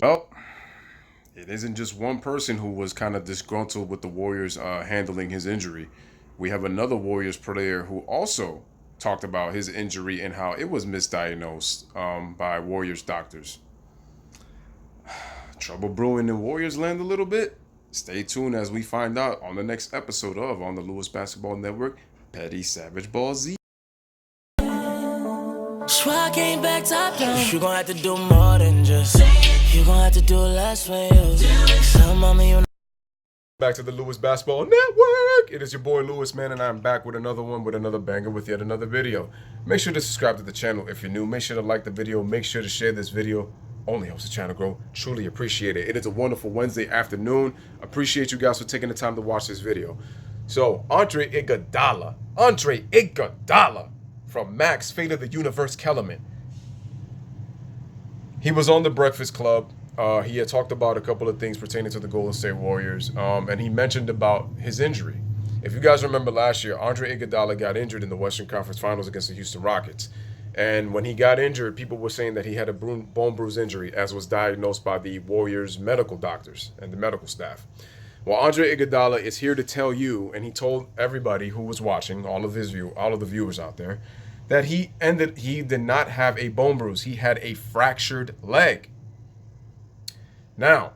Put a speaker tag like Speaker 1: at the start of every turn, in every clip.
Speaker 1: Well, it isn't just one person who was kind of disgruntled with the Warriors handling his injury. We have another Warriors player who also talked about his injury and how it was misdiagnosed by Warriors doctors. Trouble brewing in Warriors land a little bit? Stay tuned as we find out on the next episode of On the Lewis Basketball Network, Petty Savage Ball Z.
Speaker 2: So I came back top down. You gon' have to do more than just. You gon' have to do less for you. So mama, you
Speaker 1: Back to the Lewis Basketball Network. It is your boy Lewis, man, and I'm back with another one, with another banger, with yet another video. Make sure to subscribe to the channel if you're new. Make sure to like the video. Make sure to share this video. Only helps the channel grow. Truly appreciate it. It is a wonderful Wednesday afternoon. Appreciate you guys for taking the time to watch this video. So, Andre Iguodala from Max, Fate of the Universe Kellerman. He was on the Breakfast Club. He had talked about a couple of things pertaining to the Golden State Warriors, and he mentioned about his injury. If you guys remember last year, Andre Iguodala got injured in the Western Conference Finals against the Houston Rockets. And when he got injured, people were saying that he had a bone bruise injury, as was diagnosed by the Warriors medical doctors and the medical staff. Well, Andre Iguodala is here to tell you, and he told everybody who was watching, all of the viewers out there, that he did not have a bone bruise. He had a fractured leg. Now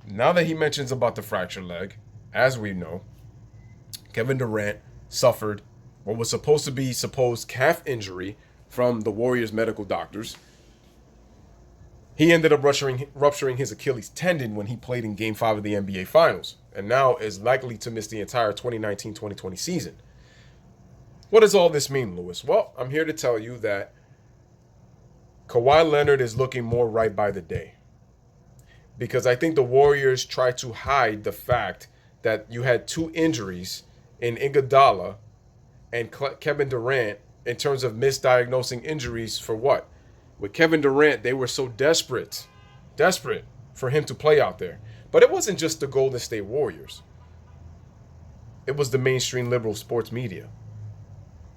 Speaker 1: that he mentions about the fractured leg, as we know, Kevin Durant suffered what was supposed to be supposed calf injury from the Warriors medical doctors. He ended up rupturing his Achilles tendon when he played in Game 5 of the NBA Finals, and now is likely to miss the entire 2019-2020 season. What does all this mean, Lewis? Well, I'm here to tell you that Kawhi Leonard is looking more right by the day. Because I think the Warriors try to hide the fact that you had two injuries in Iguodala and Kevin Durant in terms of misdiagnosing injuries for what? With Kevin Durant, they were so desperate for him to play out there. But it wasn't just the Golden State Warriors. It was the mainstream liberal sports media.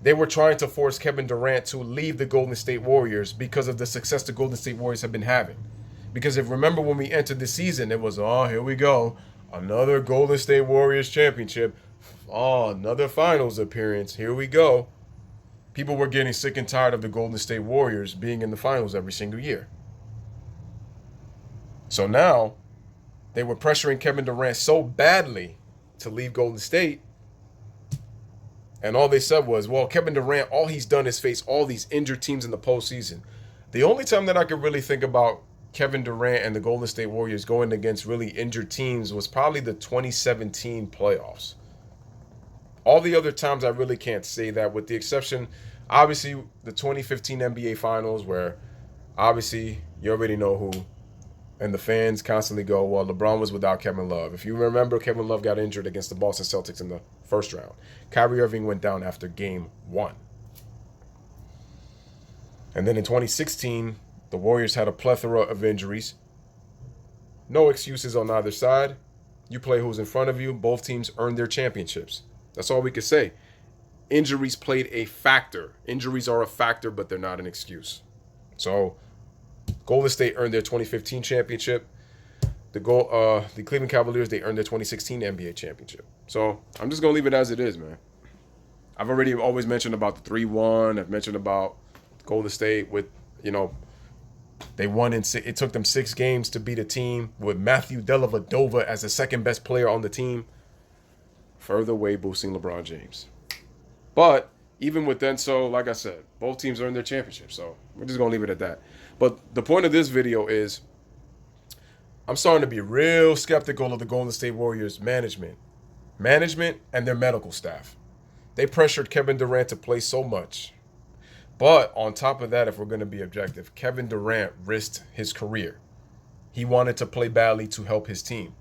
Speaker 1: They were trying to force Kevin Durant to leave the Golden State Warriors because of the success the Golden State Warriors have been having. Because if remember when we entered the season, it was, oh, here we go. Another Golden State Warriors championship. Oh, another finals appearance. Here we go. People were getting sick and tired of the Golden State Warriors being in the finals every single year. So now they were pressuring Kevin Durant so badly to leave Golden State. And all they said was, well, Kevin Durant, all he's done is face all these injured teams in the postseason. The only time that I could really think about Kevin Durant and the Golden State Warriors going against really injured teams was probably the 2017 playoffs. All the other times I really can't say that, with the exception, obviously, the 2015 NBA Finals, where obviously you already know who, and the fans constantly go, well, LeBron was without Kevin Love. If you remember, Kevin Love got injured against the Boston Celtics in the first round. Kyrie Irving went down after Game 1. And then in 2016, the Warriors had a plethora of injuries. No excuses on either side. You play who's in front of you. Both teams earned their championships. That's all we could say. Injuries played a factor. Injuries are a factor, but they're not an excuse. So Golden State earned their 2015 championship. The Cleveland Cavaliers, they earned their 2016 NBA championship. So I'm just going to leave it as it is, man. I've already always mentioned about the 3-1. I've mentioned about Golden State with, they won it took them 6 games to beat a team with Matthew Dellavedova as the second best player on the team. Further way boosting LeBron James. But even with then, so like I said, both teams earned their championship. So we're just going to leave it at that. But the point of this video is I'm starting to be real skeptical of the Golden State Warriors management and their medical staff. They pressured Kevin Durant to play so much. But on top of that, if we're going to be objective, Kevin Durant risked his career. He wanted to play badly to help his team,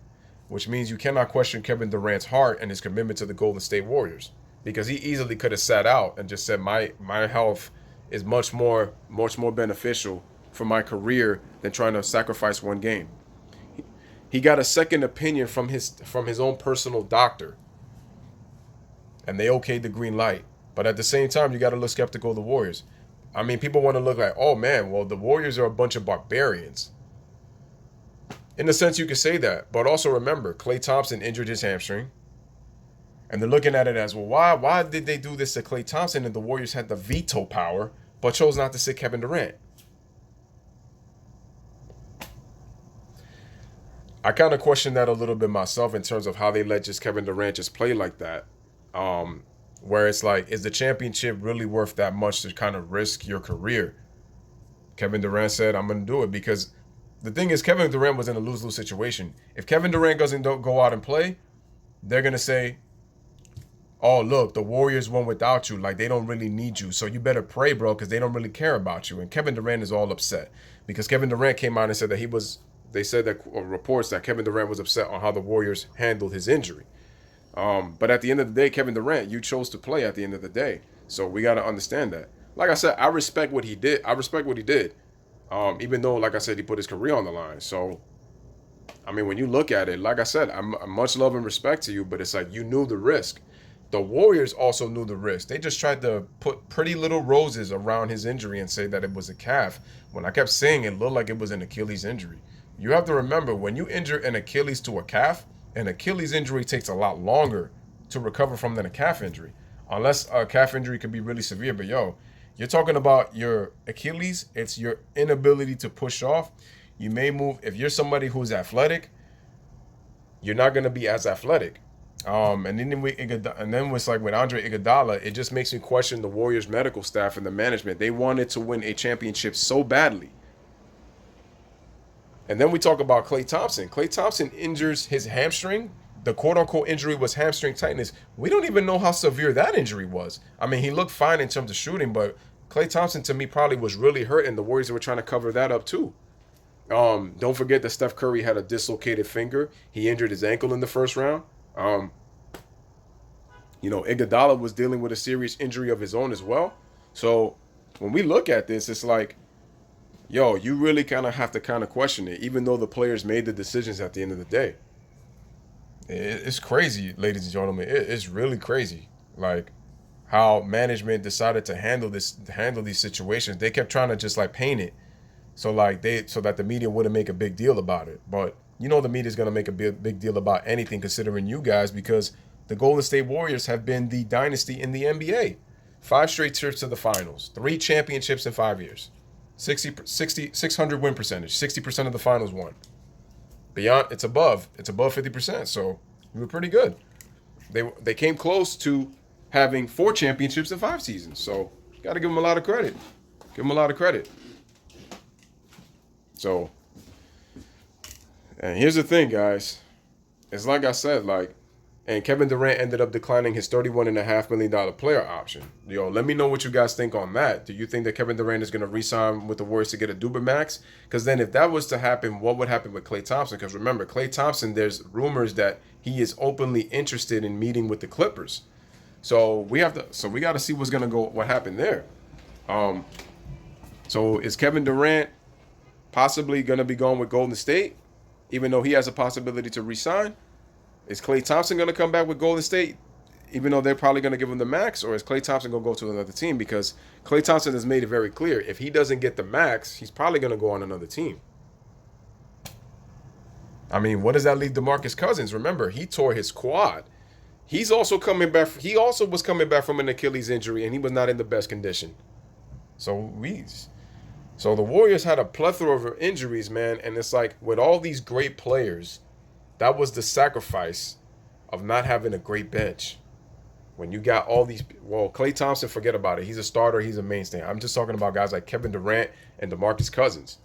Speaker 1: which means you cannot question Kevin Durant's heart and his commitment to the Golden State Warriors, because he easily could have sat out and just said, my health is much more beneficial for my career than trying to sacrifice one game. He got a second opinion from his own personal doctor, and they okayed the green light. But at the same time, you got to look skeptical of the Warriors. I mean, people want to look like, oh man, well, the Warriors are a bunch of barbarians. In a sense, you could say that. But also remember, Klay Thompson injured his hamstring. And they're looking at it as, well, why did they do this to Klay Thompson and the Warriors had the veto power, but chose not to sit Kevin Durant? I kind of question that a little bit myself in terms of how they let just Kevin Durant just play like that. Where it's like, is the championship really worth that much to kind of risk your career? Kevin Durant said, I'm going to do it because the thing is, Kevin Durant was in a lose-lose situation. If Kevin Durant doesn't go out and play, they're going to say, oh, look, the Warriors won without you. Like, they don't really need you. So you better pray, bro, because they don't really care about you. And Kevin Durant is all upset because Kevin Durant came out and said that they said that reports that Kevin Durant was upset on how the Warriors handled his injury. But at the end of the day, Kevin Durant, you chose to play at the end of the day. So we got to understand that. Like I said, I respect what he did. Even though, like I said, he put his career on the line. So, I mean, when you look at it, like I said, I'm much love and respect to you, but it's like you knew the risk. The Warriors also knew the risk. They just tried to put pretty little roses around his injury and say that it was a calf. When I kept saying it looked like it was an Achilles injury. You have to remember, when you injure an Achilles to a calf, an Achilles injury takes a lot longer to recover from than a calf injury. Unless a calf injury could be really severe. But yo, you're talking about your Achilles. It's your inability to push off. You may move. If you're somebody who's athletic, you're not going to be as athletic. And then it's like with Andre Iguodala, it just makes me question the Warriors medical staff and the management. They wanted to win a championship so badly. And then we talk about Klay Thompson. Klay Thompson injures his hamstring. The quote-unquote injury was hamstring tightness. We don't even know how severe that injury was. I mean, he looked fine in terms of shooting, but Klay Thompson, to me, probably was really hurt, and the Warriors were trying to cover that up too. Don't forget that Steph Curry had a dislocated finger. He injured his ankle in the first round. Iguodala was dealing with a serious injury of his own as well. So when we look at this, it's like, yo, you really kind of have to kind of question it, even though the players made the decisions at the end of the day. It's crazy, ladies and gentlemen. It's really crazy, like how management decided to handle these situations. They kept trying to just like paint it, so that the media wouldn't make a big deal about it. But the media is gonna make a big deal about anything, considering you guys, because the Golden State Warriors have been the dynasty in the NBA. 5 straight trips to the finals, 3 championships in 5 years, 600 win percentage, 60% of the finals won. Beyond, it's above 50%. So we were pretty good. They came close to having 4 championships in 5 seasons. So got to give them a lot of credit. So, and here's the thing, guys. It's like I said, and Kevin Durant ended up declining his $31.5 million player option. Yo, let me know what you guys think on that. Do you think that Kevin Durant is going to re-sign with the Warriors to get a Duba Max? Because then if that was to happen, what would happen with Klay Thompson? Because remember, Klay Thompson, there's rumors that he is openly interested in meeting with the Clippers. So we got to see what happened there. So is Kevin Durant possibly going to be going with Golden State, even though he has a possibility to re-sign? Is Klay Thompson going to come back with Golden State, even though they're probably going to give him the max? Or is Klay Thompson going to go to another team? Because Klay Thompson has made it very clear, if he doesn't get the max, he's probably going to go on another team. I mean, what does that leave DeMarcus Cousins? Remember, he tore his quad. He's also coming back. He also was coming back from an Achilles injury, and he was not in the best condition. So the Warriors had a plethora of injuries, man. And it's like, with all these great players, that was the sacrifice of not having a great bench. When you got all these, Klay Thompson, forget about it. He's a starter. He's a mainstay. I'm just talking about guys like Kevin Durant and DeMarcus Cousins.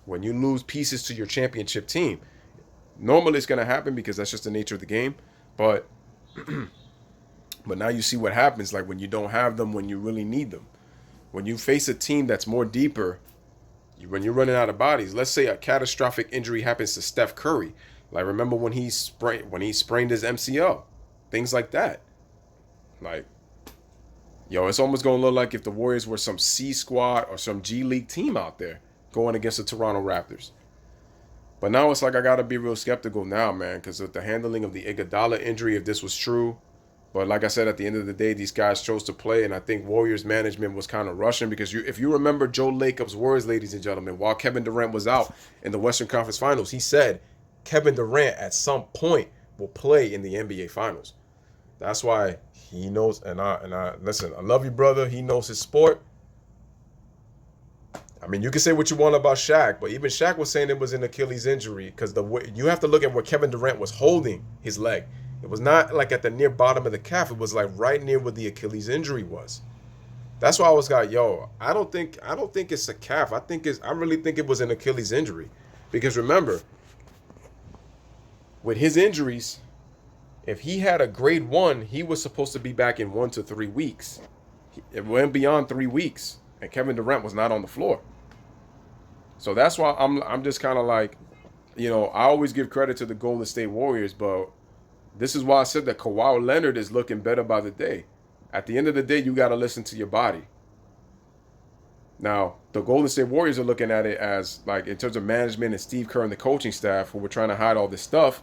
Speaker 1: When you lose pieces to your championship team, normally it's going to happen because that's just the nature of the game. But now you see what happens, like when you don't have them, when you really need them. When you face a team that's more deeper, when you're running out of bodies, let's say a catastrophic injury happens to Steph Curry. Like, remember when he sprained his MCL, things like that. Like, it's almost gonna look like if the Warriors were some C squad or some G League team out there going against the Toronto Raptors. But now it's like I gotta be real skeptical now, man, because of the handling of the Iguodala injury, if this was true. But like I said, at the end of the day, these guys chose to play, and I think Warriors management was kind of rushing because if you remember Joe Lacob's words, ladies and gentlemen, while Kevin Durant was out in the Western Conference Finals, he said, Kevin Durant at some point will play in the NBA Finals. That's why he knows. And I listen. I love you, brother. He knows his sport. I mean, you can say what you want about Shaq, but even Shaq was saying it was an Achilles injury because you have to look at where Kevin Durant was holding his leg. It was not like at the near bottom of the calf. It was like right near where the Achilles injury was. That's why I was like, yo, I don't think it's a calf. I really think it was an Achilles injury. Because remember, with his injuries, if he had a grade 1, he was supposed to be back in 1 to 3 weeks. It went beyond 3 weeks, and Kevin Durant was not on the floor. So that's why I'm just kind of like, I always give credit to the Golden State Warriors, but this is why I said that Kawhi Leonard is looking better by the day. At the end of the day, you got to listen to your body. Now, the Golden State Warriors are looking at it as, like, in terms of management and Steve Kerr and the coaching staff, who were trying to hide all this stuff.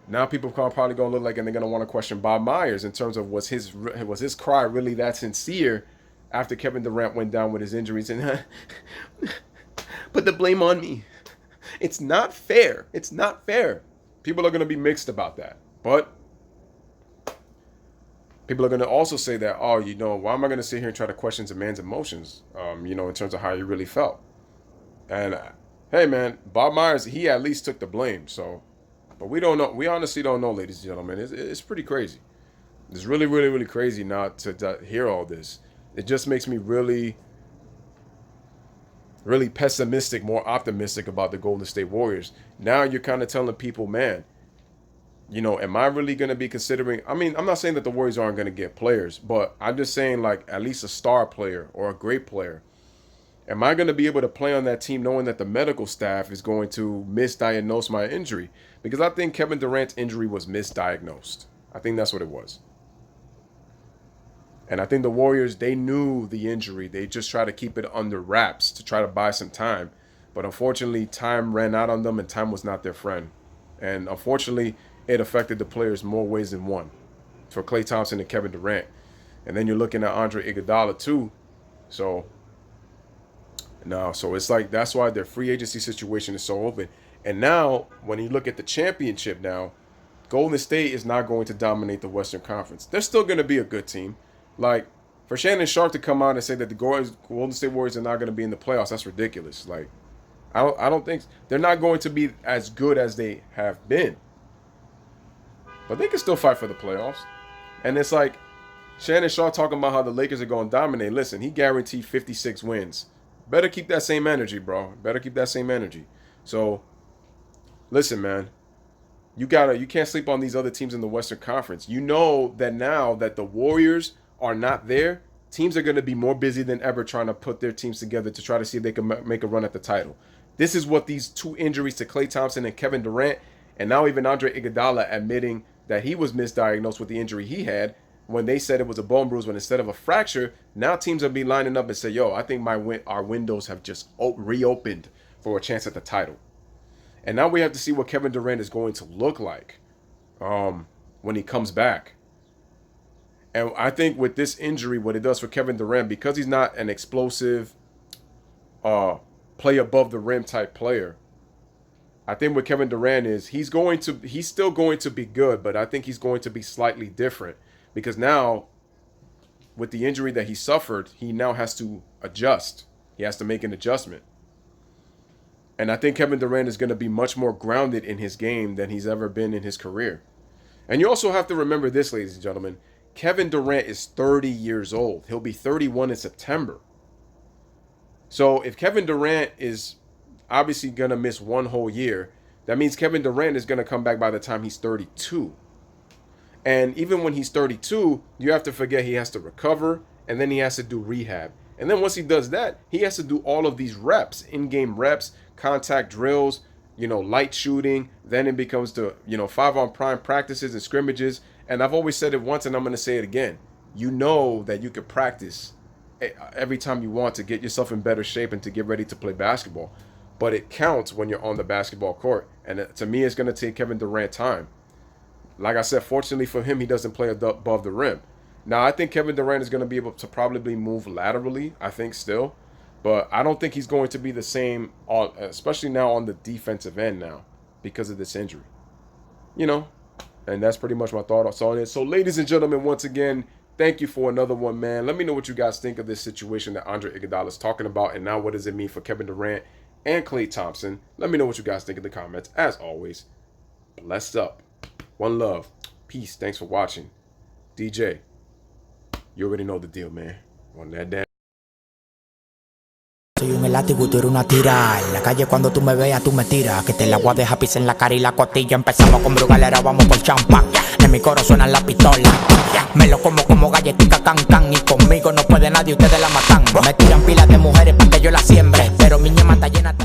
Speaker 1: Now people are probably going to look like, and they're going to want to question Bob Myers in terms of was his cry really that sincere after Kevin Durant went down with his injuries and put the blame on me. It's not fair. It's not fair. People are going to be mixed about that. But people are going to also say that, why am I going to sit here and try to question a man's emotions, in terms of how he really felt? And, hey, man, Bob Myers, he at least took the blame. So, but we don't know. We honestly don't know, ladies and gentlemen. It's pretty crazy. It's really, really, really crazy not to hear all this. It just makes me really, really pessimistic, more optimistic about the Golden State Warriors. Now you're kind of telling people, man, am I really going to be considering? I mean, I'm not saying that the Warriors aren't going to get players, but I'm just saying, like, at least a star player or a great player. Am I going to be able to play on that team knowing that the medical staff is going to misdiagnose my injury? Because I think Kevin Durant's injury was misdiagnosed. I think that's what it was. And I think the Warriors, they knew the injury. They just tried to keep it under wraps to try to buy some time. But unfortunately, time ran out on them and time was not their friend. And unfortunately, it affected the players more ways than one for Klay Thompson and Kevin Durant. And then you're looking at Andre Iguodala too. So it's like that's why their free agency situation is so open. And now when you look at the championship now, Golden State is not going to dominate the Western Conference. They're still going to be a good team. Like, for Shannon Sharp to come out and say that the Golden State Warriors are not going to be in the playoffs, that's ridiculous. Like, I don't think they're not going to be as good as they have been. But they can still fight for the playoffs. And it's like Shannon Sharp talking about how the Lakers are going to dominate. Listen, he guaranteed 56 wins. Better keep that same energy, bro. Better keep that same energy. So, listen, man. You can't sleep on these other teams in the Western Conference. You know that now that the Warriors are not there, teams are going to be more busy than ever trying to put their teams together to try to see if they can make a run at the title. This is what these two injuries to Klay Thompson and Kevin Durant, and now even Andre Iguodala admitting that he was misdiagnosed with the injury he had when they said it was a bone bruise when instead of a fracture, now teams will be lining up and say, yo, I think our windows have just reopened for a chance at the title. And now we have to see what Kevin Durant is going to look like when he comes back. And I think with this injury, what it does for Kevin Durant, because he's not an explosive play above the rim type player, I think what Kevin Durant is, he's still going to be good, but I think he's going to be slightly different. Because now, with the injury that he suffered, he now has to adjust. He has to make an adjustment. And I think Kevin Durant is going to be much more grounded in his game than he's ever been in his career. And you also have to remember this, ladies and gentlemen. Kevin Durant is 30 years old. He'll be 31 in September. So if Kevin Durant is obviously going to miss one whole year, that means Kevin Durant is going to come back by the time he's 32. And even when he's 32, you have to forget he has to recover, and then he has to do rehab. And then once he does that, he has to do all of these reps, in-game reps, contact drills, light shooting. Then it becomes to, 5-on-prime practices and scrimmages. And I've always said it once, and I'm going to say it again. You know that you could practice every time you want to get yourself in better shape and to get ready to play basketball. But it counts when you're on the basketball court. And to me, it's going to take Kevin Durant time. Like I said, fortunately for him, he doesn't play above the rim. Now, I think Kevin Durant is going to be able to probably move laterally, I think still. But I don't think he's going to be the same, especially now on the defensive end now. because of this injury. You know, and that's pretty much my thoughts on it. So, ladies and gentlemen, once again, thank you for another one, man. Let me know what you guys think of this situation that Andre Iguodala is talking about, and now what does it mean for Kevin Durant and Klay Thompson? Let me know what you guys think in the comments. As always, blessed up. One love. Peace. Thanks for watching. DJ, you already know the deal, man. On that damn.
Speaker 3: Soy un elástico y tú eres una tira. En la calle cuando tú me veas tú me tiras. Que te la voy a dejar pis en la cara y la costilla. Empezamos con brugalera, vamos por champán. En mi coro suenan la pistola. Me lo como galletica can can. Y conmigo no puede nadie, ustedes la matan. Me tiran pilas de mujeres para que yo la siembre. Pero mi ñema está llena.